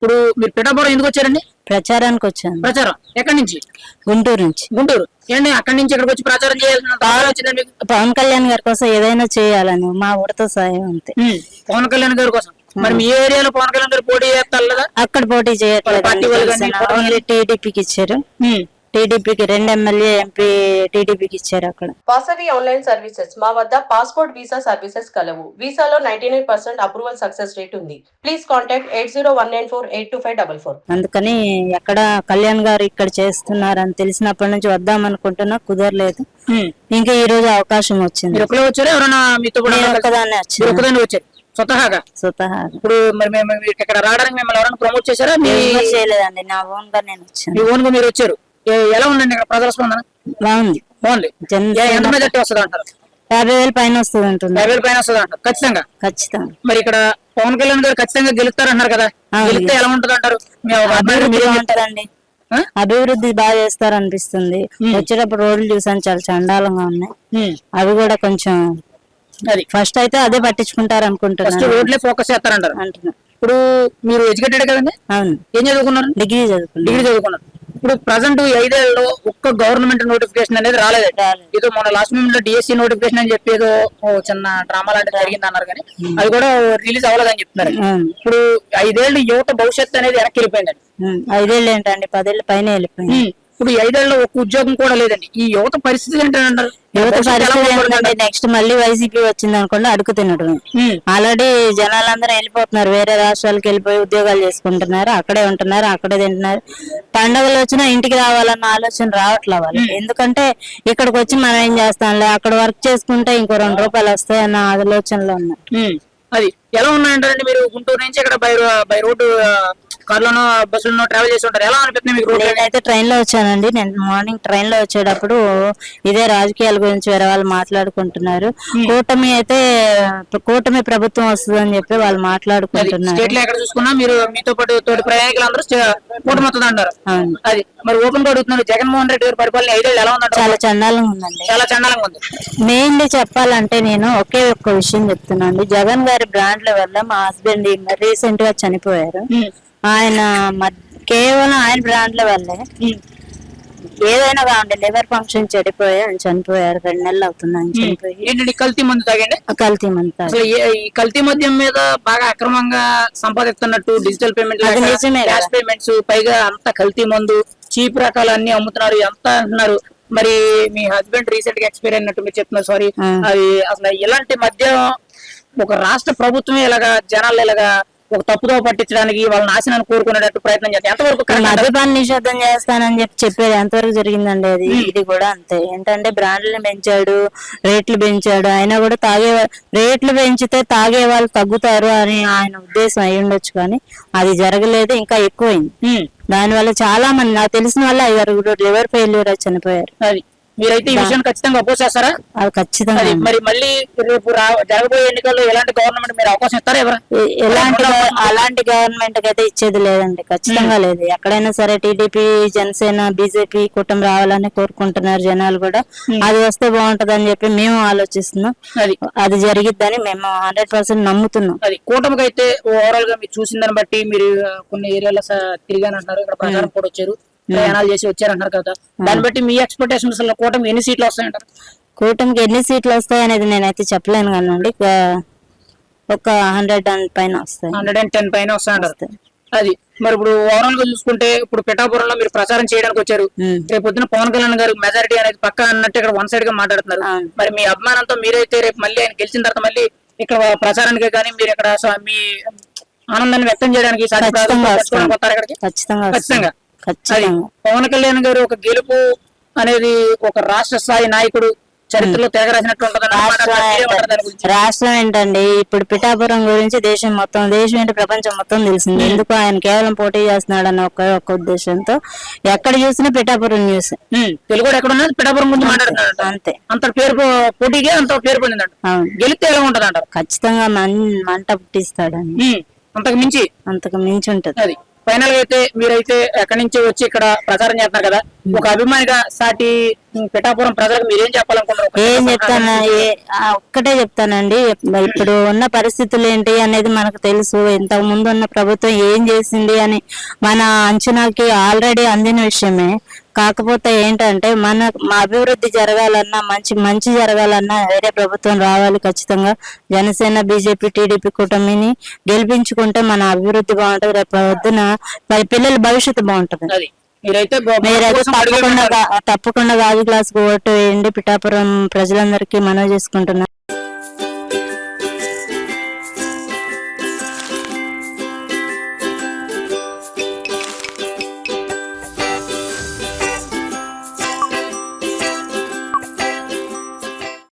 ఇప్పుడు మీరు పిఠాపురం ఎందుకు వచ్చారండి? ప్రచారానికి వచ్చాను. ప్రచారం ఎక్కడి నుంచి? గుంటూరు నుంచి. గుంటూరు ఏంటి అక్కడి నుంచి ఇక్కడికి వచ్చి ప్రచారం చేయాల్సిన వచ్చిందండి మీకు? పవన్ కళ్యాణ్ గారి కోసం ఏదైనా చేయాలని మా ఊరితో సాయం అంతే. పవన్ కళ్యాణ్ గారి కోసం. మరి మీ ఏరియాలో పవన్ కళ్యాణ్ గారు పోటీ చేస్తారు కదా? అక్కడ పోటీ చేయట్లేదు, ఓన్లీ టీడీపీకి ఇచ్చారు. టీడీపీకి 2 ఎమ్మెల్యే ఎంపీ టీడీపీకి ఇచ్చారు. అక్కడ వాసవి ఆన్లైన్ సర్వీసెస్ మా వద్ద పాస్పోర్ట్ వీసా సర్వీసెస్ కలవు. వీసాలో 99% అప్రూవల్ సక్సెస్ రేట్ ఉంది. Please contact 8019482544. అందుకని ఎక్కడ కళ్యాణ్ గారు ఇక్కడ చేస్తున్నారని తెలిసినప్పటి నుంచి వద్దాం అనుకుంటున్నా, కుదరలేదు. ఇంకా ఈ రోజు అవకాశం వచ్చింది. స్వతహాగా ఇప్పుడు మరి మేము ఇక్కడ రావడానికి మిమ్మల్ని ఎవరైనా ప్రమోట్ చేశారా? చేయలేదండి, నా ఓన్ గా నేను వచ్చాను. మీ ఓన్ గా మీరు వచ్చారు. ఎలా ఉందండి ఇక్కడ ప్రజల స్పందన? బాగుంది. ఎంత మెజార్టీ వస్తుంది అంటారు? 50,000 పైన వస్తుంది అంటుంది. 50,000 పైన వస్తుంది అంటారు ఖచ్చితంగా. మరి ఇక్కడ పవన్ కళ్యాణ్ గారు ఖచ్చితంగా గెలుస్తారు అంటారు కదా, గెలిస్తే ఎలా ఉంటుంది అంటారు? ఉంటదండి, అభివృద్ధి బాగా చేస్తారు అనిపిస్తుంది. వచ్చేటప్పుడు రోడ్లు చూసాను, చాలా చండాలంగా ఉన్నాయి. అవి కూడా కొంచెం ఫస్ట్ అయితే అదే పట్టించుకుంటారు అనుకుంటున్నాను. రోడ్లే ఫోకస్ చేస్తారంటారు అంటున్నా. ఇప్పుడు మీరు ఎడ్యుకేటెడ్ కదండి? అవును. ఏం చదువుకున్నారు? డిగ్రీ చదువుకున్నారు. ఇప్పుడు ప్రజెంట్ 5 ఏళ్లలో ఒక్క గవర్నమెంట్ నోటిఫికేషన్ అనేది రాలేదు. ఏదో మన లాస్ట్ మూమెంట్ లో డిఎస్సి నోటిఫికేషన్ అని చెప్పి ఏదో చిన్న డ్రామా లాంటిది జరిగింది అన్నారు, కానీ అది కూడా రిలీజ్ అవ్వలేదని చెప్తున్నారు. ఇప్పుడు 5 ఏళ్ళు యువత భవిష్యత్తు అనేది వెనక్కి వెళ్ళిపోయిందండి. 5 ఏళ్ళు ఏంటండి, 10 ఏళ్ళ పైన వెళ్ళిపోయింది. ఇప్పుడు 5 ఏళ్ళలో ఒక్క ఉద్యోగం కూడా లేదండి. ఈ యువత పరిస్థితి ఏంటంటారు? యువత పరిస్థితి నెక్స్ట్ మళ్ళీ వైసీపీ వచ్చింది అనుకోండి, అడుగు తినడం. ఆల్రెడీ జనాలందరూ వెళ్ళిపోతున్నారు, వేరే రాష్ట్రాలకు వెళ్ళిపోయి ఉద్యోగాలు చేసుకుంటున్నారు, అక్కడే ఉంటున్నారు, అక్కడే తింటున్నారు. పండుగలు వచ్చినా ఇంటికి రావాలన్న ఆలోచన రావట్లేదు వాళ్ళు. ఎందుకంటే ఇక్కడికి వచ్చి మనం ఏం చేస్తాంలే, అక్కడ వర్క్ చేసుకుంటే ఇంకో 2 రూపాయలు వస్తాయి అన్న ఆలోచనలో ఉన్నారు. అది ఎలా ఉన్నాయంటారండి? మీరు గుంటూరు నుంచి ఇక్కడ బై రోడ్డు కార్లోనో బస్సులోనో ట్రావెల్ చేసి ఉంటారు, ఎలా అనిపిస్తుంది మీకు? నేనైతే ట్రైన్ లో వచ్చానండి. నేను మార్నింగ్ ట్రైన్ లో వచ్చేటప్పుడు ఇదే రాజకీయాల గురించి వేరే వాళ్ళు మాట్లాడుకుంటున్నారు. కూటమి ప్రభుత్వం వస్తుందని చెప్పి వాళ్ళు మాట్లాడుకుంటున్నారు. స్టేట్ లో ఎక్కడ చూసుకున్నా మీరు మీతో పాటు తోటి ప్రయాణికులందరూ కూటమి వస్తుంది అంటారు. అది మరి ఓపెన్ గా అడుగుతున్నారు, జగన్మోహన్ రెడ్డి గారి పరిపాలన 5 ఏళ్ళు ఎలా ఉందంటే? చాలా చండాలంగా ఉందండి. చాలా చండాలంగా ఉంది. మెయిన్లీ చెప్పాలంటే నేను ఒకే ఒక్క విషయం చెప్తున్నాను. జగన్ గారి బ్రాండ్ల వల్ల మా హస్బెండ్ రీసెంట్ గా చనిపోయారు. ఆయన కేవలం ఆయన బ్రాండ్ల వల్లే ఏదైనా కావండి, లివర్ ఫంక్షన్ చెడిపోయి ఆయన చనిపోయారు. 2 నెలలు అవుతుంది ఆయన చనిపోయి. కల్తీ మందు తాగండి. కల్తీ మందు ఈ కల్తీ మద్యం మీద బాగా అక్రమంగా సంపాదిస్తున్నట్టు డిజిటల్ పేమెంట్స్ పైగా అంత కల్తీ మందు చీప్ రకాలు అన్ని అమ్ముతున్నారు, ఎంత అంటున్నారు. మరి మీ హస్బెండ్ రీసెంట్ గా ఎక్స్పైర్ అయినట్టు మీరు చెప్తున్నారు. సారీ, అది అసలు ఇలాంటి మద్యం ఒక రాష్ట్ర ప్రభుత్వమే ఇలాగా జనాలు ఇలాగా ఒక తప్పుదో పట్టించడానికి వాళ్ళ నాశనాన్ని కోరుకునేటట్టు ప్రయత్నం చేస్తారు. ఎంతవరకు మద్యపాన్ని నిషేధం చేస్తానని చెప్పేది ఎంతవరకు జరిగిందండి? అది ఇది కూడా అంతే. ఏంటంటే బ్రాండ్లను పెంచాడు, రేట్లు పెంచాడు, అయినా కూడా రేట్లు పెంచితే తాగే వాళ్ళు తగ్గుతారు అని ఆయన ఉద్దేశం అయి ఉండొచ్చు, కానీ అది జరగలేదు, ఇంకా ఎక్కువైంది. దానివల్ల చాలా మంది, నాకు తెలిసిన వాళ్ళు 5 లివర్ ఫెయిల్యూర్ అయి చనిపోయారు. అది మీరైతే ఈ విషయాన్ని ఖచ్చితంగా అపోజ్ చేస్తారా? అది ఖచ్చితంగా. మరి మళ్ళీ రేపు జరగబోయే ఎన్నికల్లో ఎలాంటి గవర్నమెంట్ మీరు అవకాశం ఇస్తారా? అలాంటి గవర్నమెంట్ కి అయితే ఇచ్చేది లేదండి, ఖచ్చితంగా లేదు. ఎక్కడైనా సరే టీడీపీ, జనసేన, బీజేపీ కూటమి రావాలని కోరుకుంటున్నారు జనాలు కూడా. అది వస్తే బాగుంటది అని చెప్పి మేము ఆలోచిస్తున్నాం. అది జరిగిద్దని మేము 100% నమ్ముతున్నాం. అది కూటమికి అయితే ఓవరాల్ గా మీరు చూసిన దాన్ని బట్టి, మీరు కొన్ని ఏరియాలో తిరిగానంటున్నారు, ఇక్కడ ప్రచారం కూడా వచ్చారు, ప్రయాణాలు చేసి వచ్చారంటారు కదా, దాన్ని బట్టి మీ ఎక్స్పెక్టేషన్స్ కూటమి ఎన్ని సీట్లు వస్తాయంటారు? కూటమికి ఎన్ని సీట్లు వస్తాయి అనేది నేనైతే చెప్పలేను కానండి, ఒక 100 పైన వస్తాయి. 110 పైన వస్తాయంటారు. అది మరి ఇప్పుడు ఓవరాల్ గా చూసుకుంటే, ఇప్పుడు పిఠాపురంలో మీరు ప్రచారం చేయడానికి వచ్చారు. రేపు పొద్దున పవన్ కళ్యాణ్ గారు మెజారిటీ అనేది పక్కా అన్నట్టు ఇక్కడ వన్ సైడ్ గా మాట్లాడుతున్నారు. మరి మీ అభిమానంతో మీరైతే రేపు మళ్ళీ ఆయన గెలిచిన తర్వాత మళ్ళీ ఇక్కడ ప్రచారానికి కానీ మీరు ఇక్కడ మీ ఆనందాన్ని వ్యక్తం చేయడానికి ఖచ్చితంగా పవన్ కళ్యాణ్ గారు ఒక గెలుపు అనేది ఒక రాష్ట్ర స్థాయి నాయకుడు చరిత్రలో తెగరాసినట్టు ఉంటుంది. రాష్ట్రం ఏంటండి, ఇప్పుడు పిఠాపురం గురించి దేశం ఏంటి ప్రపంచం మొత్తం తెలిసింది. ఎందుకు ఆయన కేవలం పోటీ చేస్తున్నాడు అన్న ఒక్క ఉద్దేశంతో ఎక్కడ చూసినా పిఠాపురం న్యూస్. తెలుగు ఎక్కడ ఉన్నది పిఠాపురం గురించి మాట్లాడుతున్నాడు. అంతే, అంత పేరు పోటీకే అంత పేరు పొందిందంట. గెలిస్తే ఎలా ఉంటది అంటారు? ఖచ్చితంగా మంట పుట్టిస్తాడండి. అంతకు మించి ఉంటది. అది ఫైనల్ గా అయితే మీరైతే ఎక్కడి నుంచి వచ్చి ఇక్కడ ప్రచారం చేస్తున్నారు కదా, ఒక అభిమానిగా సాటి పిఠాపురం ప్రజలకు మీరేం చెప్పాలనుకుంటున్నారు? ఏం చెప్తాను, ఒక్కటే చెప్తానండి. ఇప్పుడు ఉన్న పరిస్థితులు ఏంటి అనేది మనకు తెలుసు. ఇంతకు ముందు ఉన్న ప్రభుత్వం ఏం చేసింది అని మన అంచనాకి ఆల్రెడీ అందిన విషయమే. కాకపోతే ఏంటంటే మా అభివృద్ధి జరగాలన్నా, మంచి జరగాలన్నా వేరే ప్రభుత్వం రావాలి ఖచ్చితంగా. జనసేన, బీజేపీ, టీడీపీ కూటమిని గెలిపించుకుంటే మన అభివృద్ధి బాగుంటది. రేపు పొద్దున మరి పిల్లల భవిష్యత్తు బాగుంటది. మీరైతే తప్పకుండా గాజు గ్లాస్ ఓటు వేయండి. పిఠాపురం ప్రజలందరికీ మనవి చేసుకుంటున్నాను.